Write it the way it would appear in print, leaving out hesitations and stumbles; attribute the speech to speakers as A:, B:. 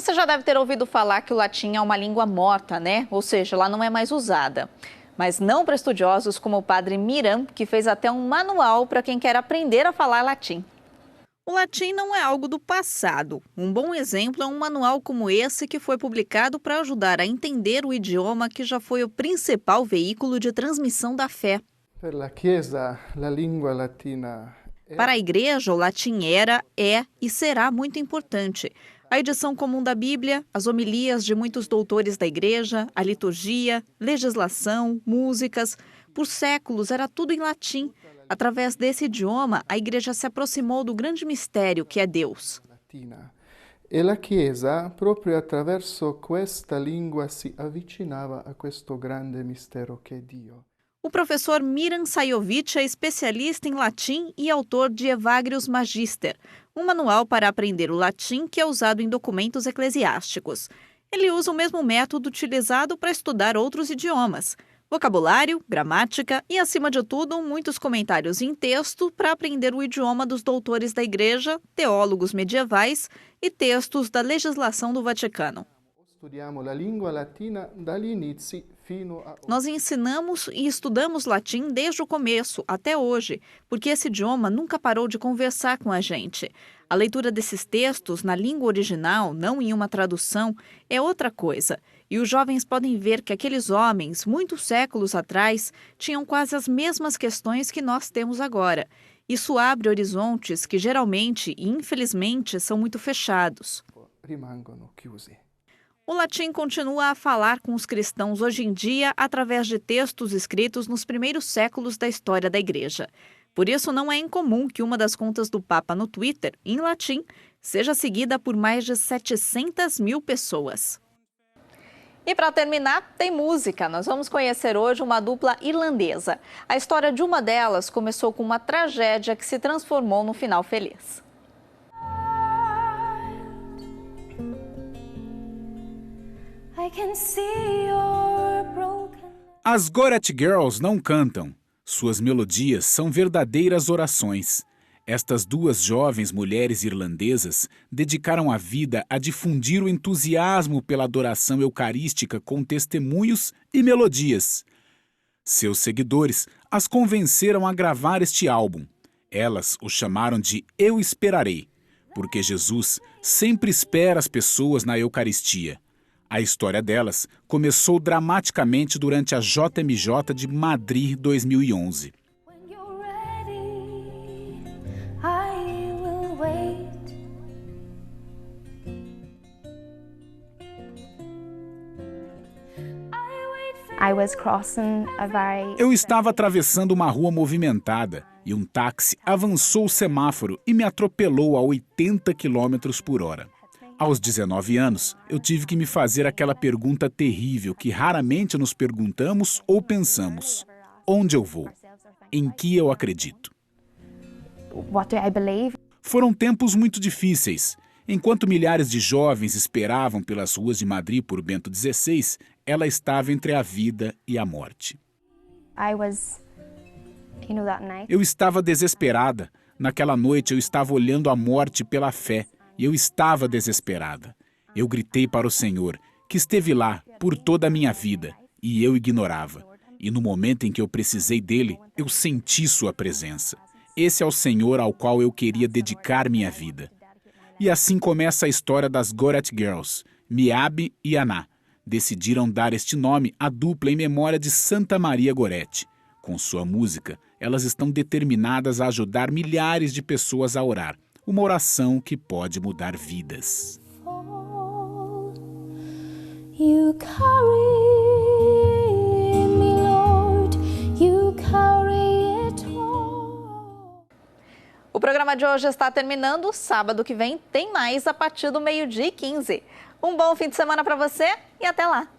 A: Você já deve ter ouvido falar que o latim é uma língua morta, né? Ou seja, ela não é mais usada. Mas não para estudiosos como o padre Miram, que fez até um manual para quem quer aprender a falar latim. O latim não é algo do passado. Um bom exemplo é um manual como esse que foi publicado para ajudar a entender o idioma que já foi o principal veículo de transmissão da fé. Para a igreja, o latim era, é e será muito importante. A edição comum da Bíblia, as homilias de muitos doutores da igreja, a liturgia, legislação, músicas. Por séculos era tudo em latim. Através desse idioma, a igreja se aproximou do grande mistério que é Deus.
B: E la Chiesa, proprio attraverso questa lingua, si avvicinava a questo grande mistero che è Dio.
A: O professor Miran Sajovic é especialista em latim e autor de Evagrius Magister, um manual para aprender o latim que é usado em documentos eclesiásticos. Ele usa o mesmo método utilizado para estudar outros idiomas. Vocabulário, gramática e, acima de tudo, muitos comentários em texto para aprender o idioma dos doutores da Igreja, teólogos medievais e textos da legislação do Vaticano. Nós ensinamos e estudamos latim desde o começo até hoje, porque esse idioma nunca parou de conversar com a gente. A leitura desses textos na língua original, não em uma tradução, é outra coisa. E os jovens podem ver que aqueles homens, muitos séculos atrás, tinham quase as mesmas questões que nós temos agora. Isso abre horizontes que geralmente e infelizmente são muito fechados. O latim continua a falar com os cristãos hoje em dia através de textos escritos nos primeiros séculos da história da Igreja. Por isso, não é incomum que uma das contas do Papa no Twitter, em latim, seja seguida por mais de 700 mil pessoas. E para terminar, tem música. Nós vamos conhecer hoje uma dupla irlandesa. A história de uma delas começou com uma tragédia que se transformou no final feliz.
C: As Goretti Girls não cantam. Suas melodias são verdadeiras orações. Estas duas jovens mulheres irlandesas dedicaram a vida a difundir o entusiasmo pela adoração eucarística com testemunhos e melodias. Seus seguidores as convenceram a gravar este álbum. Elas o chamaram de Eu Esperarei, porque Jesus sempre espera as pessoas na Eucaristia. A história delas começou dramaticamente durante a JMJ de Madrid 2011. Eu estava atravessando uma rua movimentada e um táxi avançou o semáforo e me atropelou a 80 km por hora. Aos 19 anos, eu tive que me fazer aquela pergunta terrível que raramente nos perguntamos ou pensamos. Onde eu vou? Em que eu acredito? Foram tempos muito difíceis. Enquanto milhares de jovens esperavam pelas ruas de Madrid por Bento XVI, ela estava entre a vida e a morte. Eu estava desesperada. Naquela noite eu estava olhando a morte pela fé. E eu estava desesperada. Eu gritei para o Senhor, que esteve lá por toda a minha vida, e eu ignorava. E no momento em que eu precisei dele, eu senti sua presença. Esse é o Senhor ao qual eu queria dedicar minha vida. E assim começa a história das Goretti Girls. Miabi e Aná decidiram dar este nome à dupla em memória de Santa Maria Goretti. Com sua música, elas estão determinadas a ajudar milhares de pessoas a orar. Uma oração que pode mudar vidas.
D: You carry me, Lord, you carry it all.
A: O programa de hoje está terminando. Sábado que vem tem mais a partir do 12h15. Um bom fim de semana para você e até lá!